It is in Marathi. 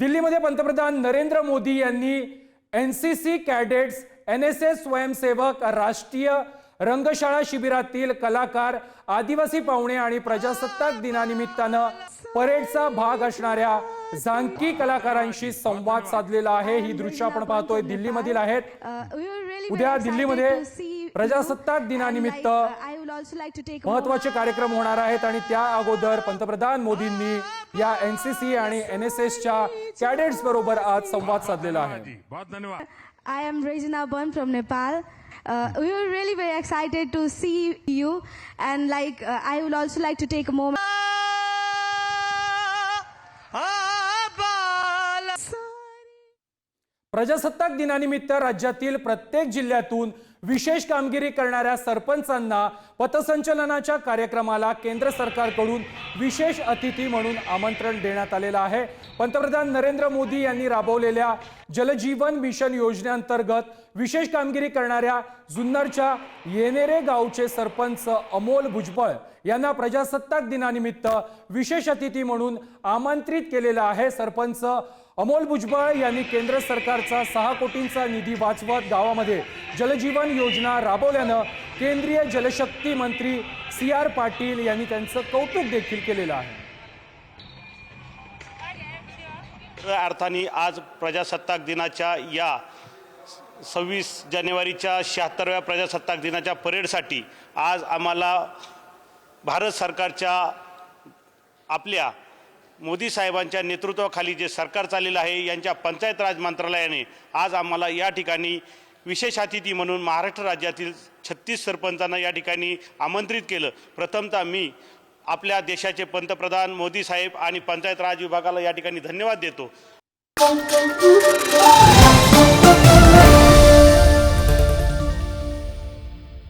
दिल्लीमध्ये पंतप्रधान नरेंद्र मोदी यांनी एनसीसी कॅडेट्स, एनएसएस स्वयंसेवक, राष्ट्रीय रंगशाळा शिबिरातील कलाकार, आदिवासी पाहुणे आणि प्रजासत्ताक दिनानिमित्तानं परेडचा भाग असणाऱ्या झांकी कलाकारांशी संवाद साधलेला आहे। ही दृश्य आपण पाहतोय दिल्लीमधील आहेत। उद्या दिल्लीमध्ये प्रजासत्ताक दिनानिमित्त महत्त्वाचे कार्यक्रम होणार आहेत आणि त्या अगोदर पंतप्रधान मोदींनी या एनसीसी आणि एनएसएसच्या कॅडेट्स बरोबर आज संवाद साधलेला आहे। I am Regina Bun from Nepal. We were really very excited to see you, and I would also like to take a moment. प्रजासत्ताक दिनानिमित्त राज्यातील प्रत्येक जिल्ह्यातून विशेष कामगिरी करणाऱ्या सरपंचांना पथसंचलनाच्या कार्यक्रमाला केंद्र सरकारकडून विशेष अतिथी म्हणून आमंत्रण देण्यात आलेलं आहे। पंतप्रधान नरेंद्र मोदी यांनी राबवलेल्या जलजीवन मिशन योजनेअंतर्गत विशेष कामगिरी करणाऱ्या जुन्नरच्या येनेरे गावचे सरपंच अमोल भुजबळ यांना प्रजासत्ताक दिनानिमित्त विशेष अतिथी म्हणून आमंत्रित केलेलं आहे। सरपंच अमोल भुजबळ यांनी केंद्र सरकारचा 6 कोटींचा निधी वाचवत गावामध्ये जलजीवन योजना राबवल्यानं केंद्रीय जलशक्ती मंत्री CR पाटील यांनी त्यांचं कौतुक देखील केलेलं आहे। अर्थाने आज प्रजासत्ताक दिनाच्या या 26 जानेवारीच्या 76व्या प्रजासत्ताक दिनाच्या परेडसाठी आज आम्हाला भारत सरकारच्या आपल्या मोदी साहेबांच्या नेतृत्वाखाली जे सरकार चाललेलं आहे यांच्या पंचायत राज मंत्रालयाने आज आम्हाला या ठिकाणी विशेष अतिथी म्हणून महाराष्ट्र राज्यातील 36 सरपंचांना या ठिकाणी आमंत्रित केलं। प्रथमतः मी आपल्या देशाचे पंतप्रधान मोदी साहेब आणि पंचायत राज विभागाला या ठिकाणी धन्यवाद देतो।